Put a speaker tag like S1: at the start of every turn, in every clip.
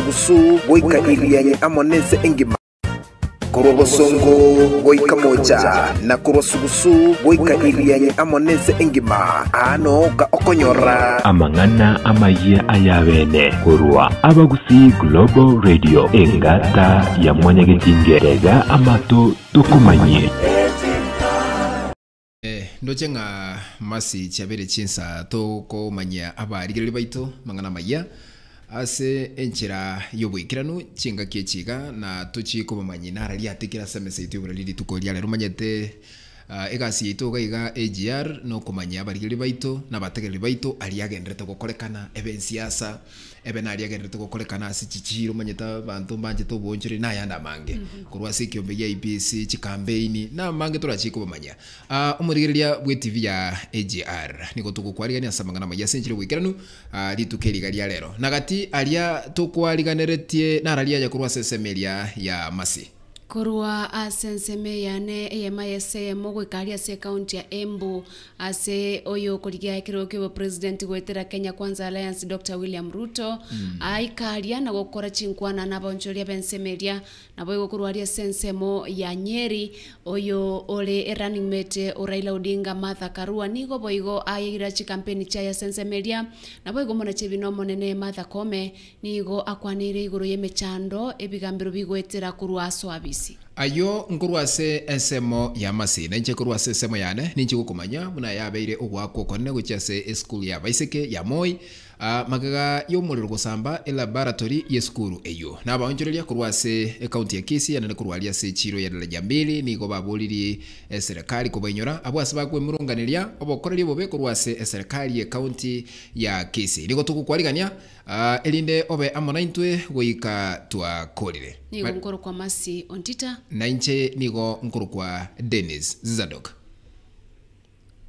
S1: kurosugusu goika irianye amoneze engima Kurobosongo goika moja na kurosugusu goika irianye amoneze engima ano ga okonyora
S2: amangana Amayia ayabene kurwa Abagusii Global Radio engata ya mwanyagetingerega amato tukumanye
S3: ndochenga masi chabere chinsa toko manya abarigere baito mangana Amayia ase enchera yobwikiranu chinga kiechiga na tuchi kubamanyi narali atikira semese itubulili tukolia lero manyete egasi ito gaiga AGR no kumanya abarigere baito na bategere baito aliagendrete gukorekana ebensiasa ebenali agendrete gukorekana ase chichiro manyeta bantu banje to bonjere na yanda mange kurwa sikiombe ya IPC chikampaign na mange turachiko bamanya umurigereria bwe TV ya AGR niko tukukwariga ni asamangana Amayia senchire gwikiranu litukeriga lia lero nagati alia tukwariganeretie naralia ya kurwa sesemeria ya masi
S4: Korwa asenseme yane EMISA mogwikaria se county ya Embu ase oyo kurigia kirokyo president gwetera Kenya Kwanza Alliance Dr. William Ruto aikaria na gukora chinkwana na Abaonchoreri bensemeria na boyo kurwaria sensemo ya Nyeri oyo ole running mate Raila Odinga Martha Karua nigo boigo ayira chi campaign cha ya sensemeria na boyo mona chebino monene Martha Kome nigo akwanire iguru yemechando ebigambiro bigwetera kurwa swabisi
S3: ayo nkurwase esemo ya masi na nche kurwase esemo yane ninche gukomanya muna yabeire ogwako konne guchase school ya baiseke ya Moi magaga y'omuliro gusamba laboratory ye school eyo na Abaonchoreri kurwase county ya Kisii yana kurwalia se chiro ya daraja 2 nigo baboliri serikali kubenyora abwase Kwemurungania obokoreri bobe kurwase serikali ya county ya Kisii nigo tukukwarigania elinde obe amonaintwe goika twakorire
S4: nigo nkoro kwa masi ontita
S3: na inche nigo nkoro kwa Dennis Zadok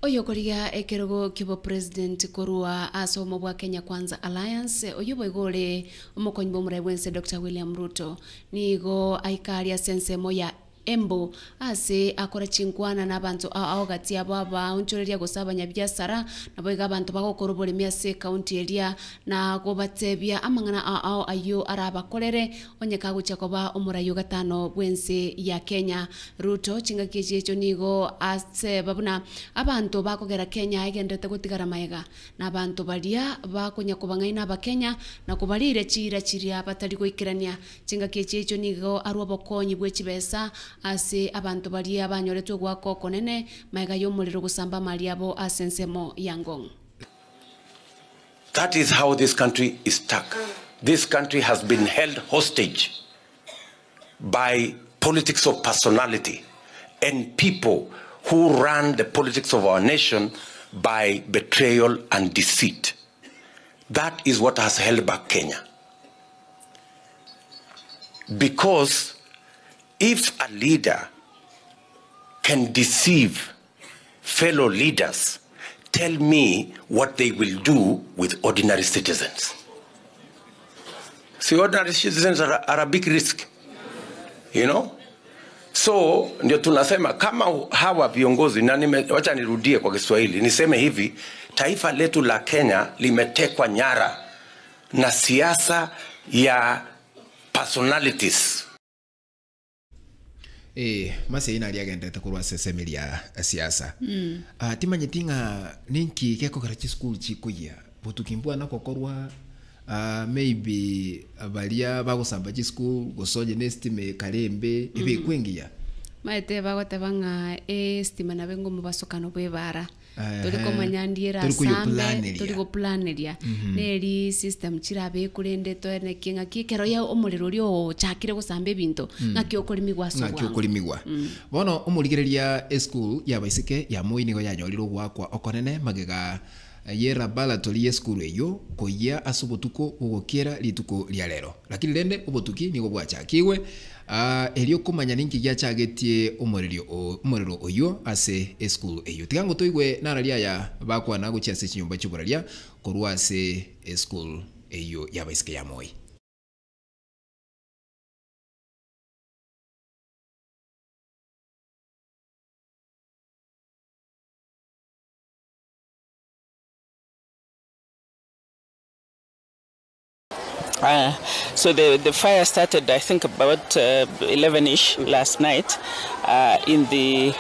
S4: oyo koriga ekerogo kibo president korwa asomo bwa Kenya Kwanza Alliance oyo boigore omokonybo murebwense Dr. William Ruto nigo aikaria sensemo ya Embu ase akora chinkwana na bantu aogati abo Abaonchoreri gusabanya biasara na boiga abantu bagokorobole miase county area na gobatebia amangana ayo arabakorere onyeka guchakoba omurayo gatano bwense ya Kenya Ruto chinga kijecho nigo ase babuna abantu bakogera Kenya agendete gutigara maega na abantu baria bakonya kubangaina Abakenya na kubalire chira chiria batari goikirania chinga kijecho nigo arwa bokonyi bwechibesa ase abantu bali abanyoretwe gwako konene maiga y'omuliro gusamba maliabo asensemo yangong.
S5: That is how this country is stuck. This country has been held hostage by politics of personality and people who run the politics of our nation by betrayal and deceit. That is what has held back Kenya. Because if a leader can deceive fellow leaders, tell me what they will do with ordinary citizens. See, ordinary citizens are a big risk, you know? So, ndio tunasema kama hawa viongozi, na wacha nirudie kwa Kiswahili, niseme hivi, taifa letu la Kenya limetekwa nyara na siasa ya personalities.
S3: Mase ina aliagendete kurwa sesemeria siasa timanyetinga ninki keko karachi school chikuya botukimbwa nako korwa maybe abalia bagusamba chi school gosoje nestime kalembe ebe kwengiya
S4: maete bagotebanga estima na bengo mubasokano bwebara tuli komanyandiera sambe tuli go planeria neri system chirabe kurende to ene kinga kikero ya omuliro lyo chakire gusambe binto ngakyo kolimigwa so
S3: ngakyo kolimigwa bono omurigereria school ya baiseke ya Moi nigo yanyoriro gwakwa okonene magega yera laboratory ye school eyo koya asubutuko ugokera lituko lya lero lakini lende obotuki nigo bwachakiwe elio kumanya ninki gyachagetie umuriro oyo ase school eyo tigango toigwe naralia ya bakwa na guchase chinyumba chiburalia korwa ase school eyo ya baisike ya Moi.
S6: So the fire started, I think, about 11-ish last night in the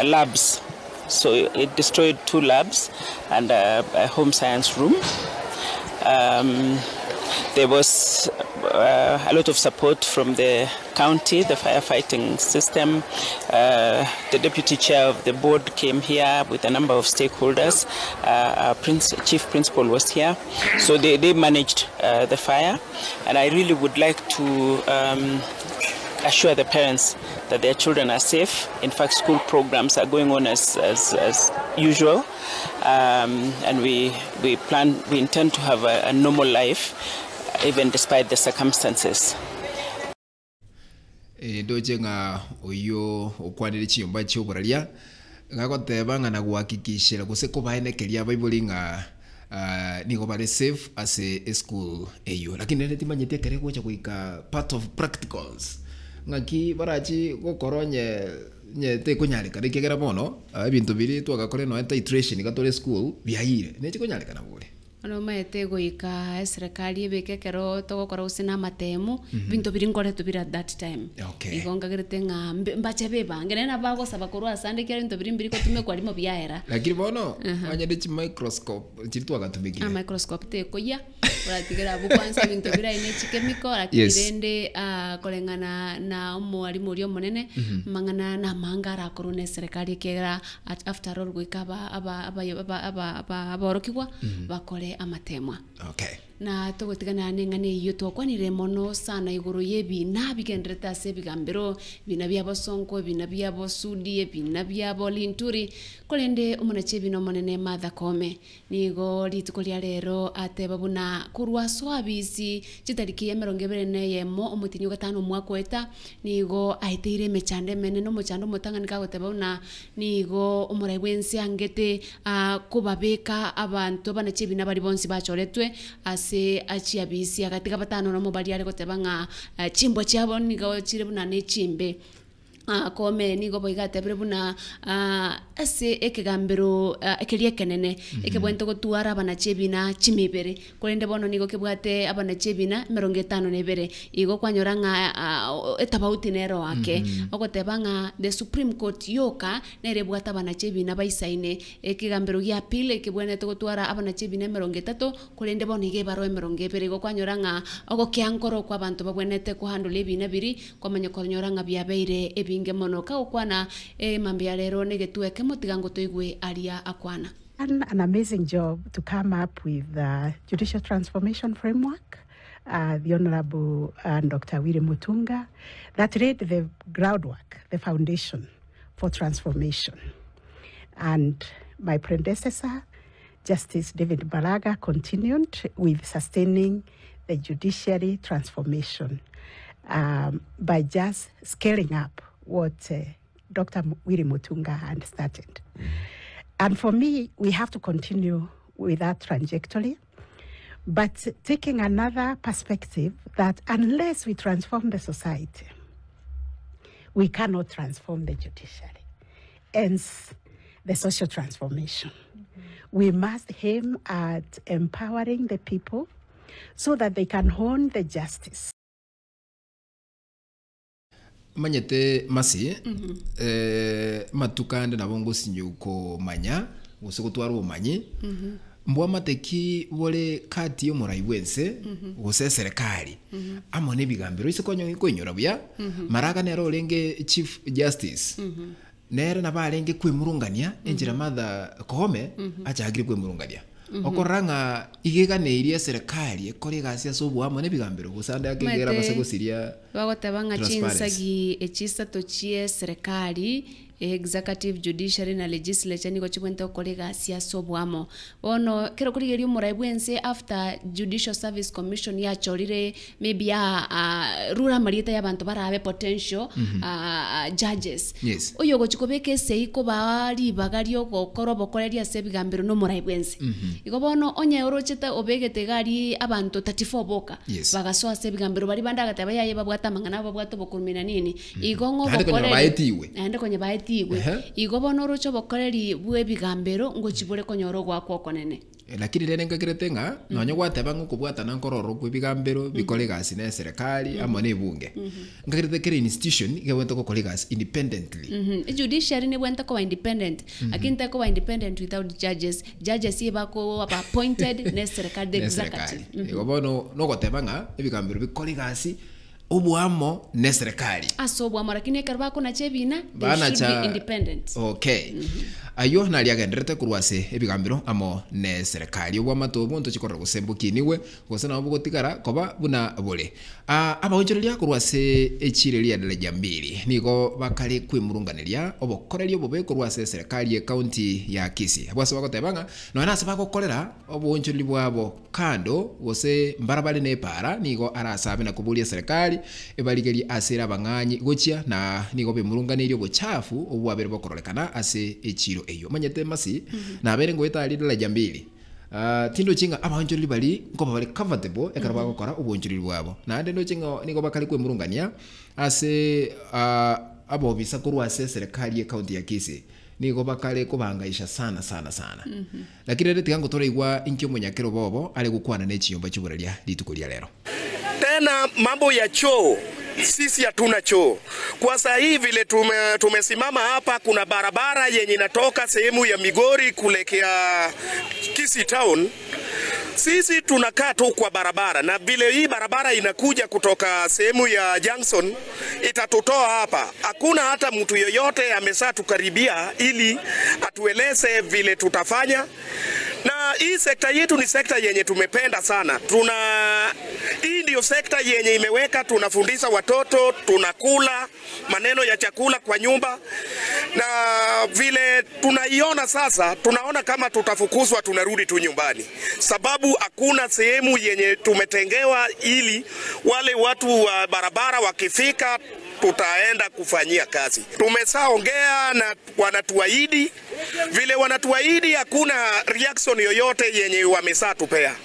S6: labs. So it destroyed 2 labs and a home science room. There was a lot of support from the county, the firefighting system. The deputy chair of the board came here with a number of stakeholders. Our chief principal was here. So they managed the fire. And I really would like to assure the parents that their children are safe. In fact, school programs are going on as usual. And we intend to have a normal life, even despite the circumstances.
S3: Dojenga oyo okwanire chiyomba choburalia ngakoteba na guhakikishira guse ko baenekeria bible nga nigo bare safe as a school eyo lakini nende timanyete kare gocha kuika part of practicals ngaki barachi gokoronye nyete kunyalika rikegera bono ebintu biri twagakore no titration gatore school biaire nechi kunyalika na bure
S4: ono maete goika serikali ebekekero togokora usina matemu bintu biri ngore tubira that time igonga gerete nga mbache beba ngene na bago sabakuru asande kero bintu biri mbiri ko tume kwa limo biaera lakini
S3: bono anyade chi microscope chiri twagatumikira
S4: microscope te koya uratigera bukwansa bintu bira ine chi chemical akirende kolengana na mwalimu rio monene mangana na mangara korone serikali kera after all goikaba aba orokigwa bakore amatemwa na togotigana nengane iyo twakwanire mono sana iguru yebi na bigendreta se bigambero binabya bosonko binabya bosudi binabya bolinturi kolende umunache bino monene matha kome nigo litukolia rero ateba buna kurwa swabisi chitariki ya 27 omutini gatano mwakweta nigo aiteire mechande mene no muchando mutanganika goteba buna nigo umuraibwensi angete kubabeka abantu banache bina bari bonsi bachoretwe se achiabisi akatika batano no mobali ari gotebanga chimbo chabo nigo chire buna ne chimbe kome nigo boigate brebuna ase ekegambero ekelie kenene ekebwento gotuara bana chebina chimibere kolende bono nigo kebwate abana chebina 52 igo kwanyoranga etabauti nero ake ogotebanga the Supreme Court yoka nerebwata bana chebina baisaine ekegambero ya pile kebwene togotuara abana chebina 30 kolende bono ige baro 20 igo kwanyoranga ogokiankoro kwa bantu babwenete kuhandule bina biri kwamanya konyoranga byabeire inge mono ka ukwana mambia Rero negetueke motigango toigwe aria akwana.
S7: An amazing job to come up with the judicial transformation framework. The Honorable Dr. William Mutunga that laid the groundwork, the foundation for transformation. And my predecessor, Justice David Baraga, continued with sustaining the judiciary transformation by just scaling up what Dr. William Mutunga had started. And for me, we have to continue with that trajectory, but taking another perspective that unless we transform the society, we cannot transform the judiciary. Hence, the social transformation. We must aim at empowering the people so that they can hone the justice.
S3: Manyete masi matukande na bongo sinyuko manya gusegutwaro manyi mbwa mateki wole kati yo muraibwense guse serikali amone bigambiro isekonyo ikoinyora buya maraga nero lenge chief justice nere na balenge Kwemurungania enjira matha kohome acha Agr Kwemurungania okoranga igegane iria serikali ekore gasia sobu amone bigambiro gusanda akegera basegosiria
S4: bagotebanga chinsagi echisa tochie serikali executive judiciary na legislature niko chibwente kolega sia sobwamo ono kero kurigerio muraibwense after judicial service commission ya chorire maybe rura marieta ya bantu barabe potential judges oyo gochikobeke seiko bari bagario gokoro bokoreria sebigambiro no muraibwense iko bono onya orocheta obegete gari abantu 34 boka bagasoa sebigambiro bari bandaga tabaye babwata mangana babwato bokumina nini igongo bokoreri ande konye baetiwe igo bono rocho bokoreri bwe bigambero ngo chibore konyoro gwako konene
S3: lakini rene ngakiretenga nonye gwateba ngukubwata na nkororo kwibigambero bikore gasi na serikali amo ne bunge ngakirete kere institution igewenta ko kolegas independently
S4: judiciary ne wenta ko independent akinta ko independent without judges ibako appointed ne serikali the executive
S3: igobono no goteba nga ibigambero bikore gasi obuamo ne serikali
S4: asobwa lakini karba ko na chebina they should be independent.
S3: Okay. Ayo nali agenderete kurwase ebigambiro amo ne serikali obwa matobo nto chikorera gusembukiniwe gosana obugotikara koba buna bole Abaonchoreri kurwase echireria deleja 2 nigo bakali kwimurunganiria obokorerio bobe kurwase serikali ya county ya Kisii abwase bagotebanga no anase bagokorera Abaonchoreri bwabo kando gose mbarabali ne para nigo arasabe na kubulia serikali ebaligeri asera banganyi gochia na nigo bemurunganirio bochafu obwabere bokorolekana ase echiro eyo manyete masi na abere ngweta ali deleja 2 tindo chinga Abaonchoreri bali ngoba bali comfortable ekaraba gukora Abaonchoreri bwabo na ande no chinga nigo bakali kwemurungania ase abobisa kurwase serikali ya county ya Kisii nigo bakale kubangaisha sana lakini rete yango toreigwa inkyo munyakero bobo ale gukwana n'ekiyomba cy'uburalia litukulia lero
S8: tena mambo ya choo. Sisi hatuna choo. Kwa sasa hivi vile tumesimama hapa, kuna barabara yenye inatoka sehemu ya Migori kulekea Kisii town. Sisi tunakaa tu kwa barabara, na vile hii barabara inakuja kutoka sehemu ya Junction itatutoa hapa. Hakuna hata mtu yoyote amesaa tukaribia ili atueleze vile tutafanya. Na hii sekta yetu ni sekta yenye tumependa sana. Hii ndio sekta yenye imeweka tunafundisha watoto, tunakula maneno ya chakula kwa nyumba. Na vile tunaiona sasa, tunaona kama tutafukuzwa tunarudi tu nyumbani. Sababu hakuna sehemu yenye tumetengewa ili wale watu wa barabara wakifika tutaenda kufanyia kazi. Tumesaongea na wanatuahidi, vile wanatuahidi hakuna reaction yoyote yenye wamesatupea.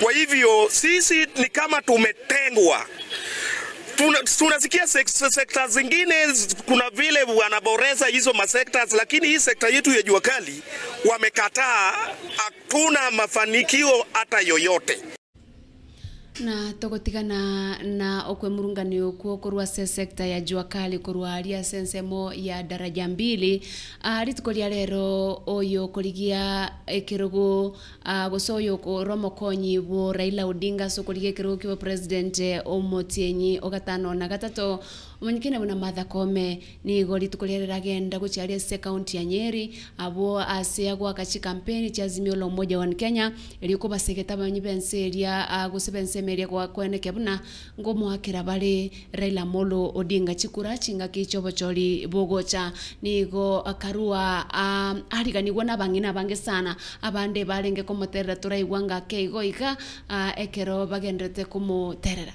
S8: Kwa hivyo sisi ni kama tumetengwa. Tunasikia sekta zingine kuna vile wanaboreza hizo masekta, lakini hii sekta yetu ya jua kali wamekataa, hakuna mafanikio hata yoyote.
S4: Na togotigana na okwemurunganio kuo kurwa sekta ya jua kali kurwa aria sensemo ya daraja 2 ritukoria rero oyo kurigia ekirugo gosoyo ko romokonyi bo Raila Odinga so kurigia ekirugo kibo president Omotienyi ogatano na gatato Mwenyekine buna Martha Koome ni gori tukolera agenda guchiaria se county ya Nyeri abo ase gwa kachi campaign cha Azimio la Umoja wa Kenya eriko basegeta banyibenseria gusebensemeria kwa kweneke buna ngomo akira bale Raila Molo Odinga chikura chinga kichobochori bogocha nigo akarua ariganigwa na bangina bange sana abande balenge komoterera turaigwanga keigo ika ekero bagendete komoterera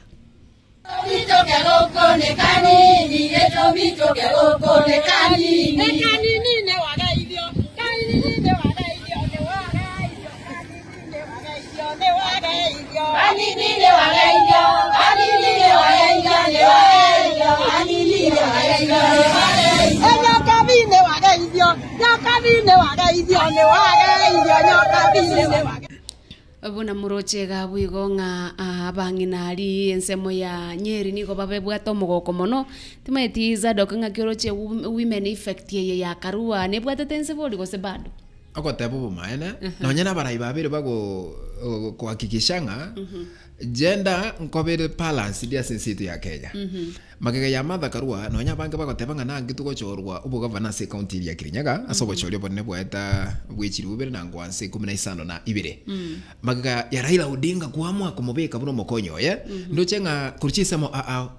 S4: Abuna murochega bwigonga abanginari ensemo ya Nyeri niko babebwato mogoko mono timetiza dokonga kiroche women effect ya karua ne bwatatense boli gose bado
S3: akotebo bumaene nonyana baraibabire bago kuhakikishanga gender nkobere balance dia sensitive ya Kenya magega ya Martha Karua nonya bange bagotebanga nangi tugochorwa ubu governance county ya Kirinyaga asobochorio bonne bweta bwechiri ubere na ngwanse 15 na ibire magega ya Raila Odinga kuamwa kumubeka buno mokonyo ndochenga kurchisemo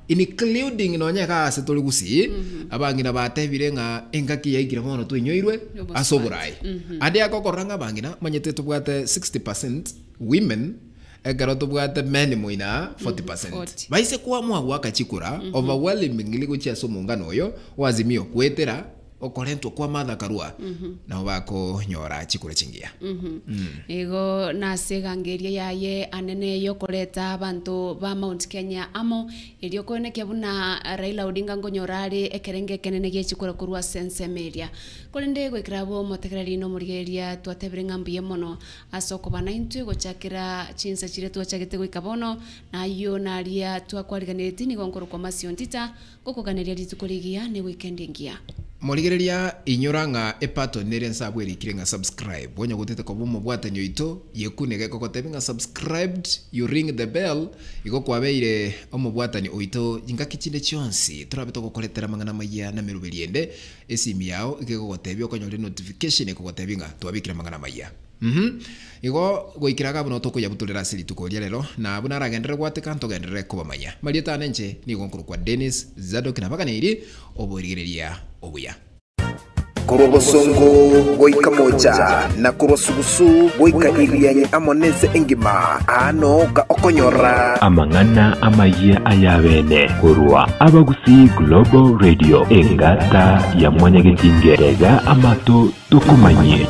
S3: including nonya ka setoli gusi abangina batebire nga engaki ya igira bono twinyoirwe asoburai ade akokoranga bangina manyete tubwate 60% women egaroto bwate men muina 40%. Baise kwa mwa waka chikura overwhelmingly gochia so mungano yo wazimio kwetera okorentwo kwa matha karua na bako nyora chikura chingia
S4: ego na segangeria yaye anene yokoreta abantu ba Mount Kenya amo ilio kone kebuna Raila Odinga ngonyorari ekerenge kenene gie chikura kurwa sensemeria kolende gwikirabo motegereri no murigeria twatebere ngambiye mono asoko bana intu gochakira chinsa chire twachagete gwikabono na yo naria twakwariganiriti ni gonkoro kwa masiontita gokoganiria ritukurigia ni weekend ingia
S3: morigereria inyuranga epato nerensa bweri kirenga subscribe wonya gutete ko bomo bwatanyo ito yekunege ko kotebinga subscribed you ring the bell iko kwabeire omo bwatani oito jinga kichinde chionsi turabeto kokoletera mangana maya na meruberiende esimi yao ikego gotebio konyole notification iko gotebinga twabikira mangana maya igo goikiraga buno toko yabutulira siri tukoria rero na buna ragendere gwateka ntogendere kubamanya marieta nenche ni gonkuru kwa Dennis Zadok na bakaniri oborigereria obuya
S1: Kurobosongo boika moja na kurosugusu boika irianye amonese engima ano ka okonyora
S2: amangana Amayia ayabene kurwa Abagusii Global Radio engata ya mwanyagetingereza amato tukumanye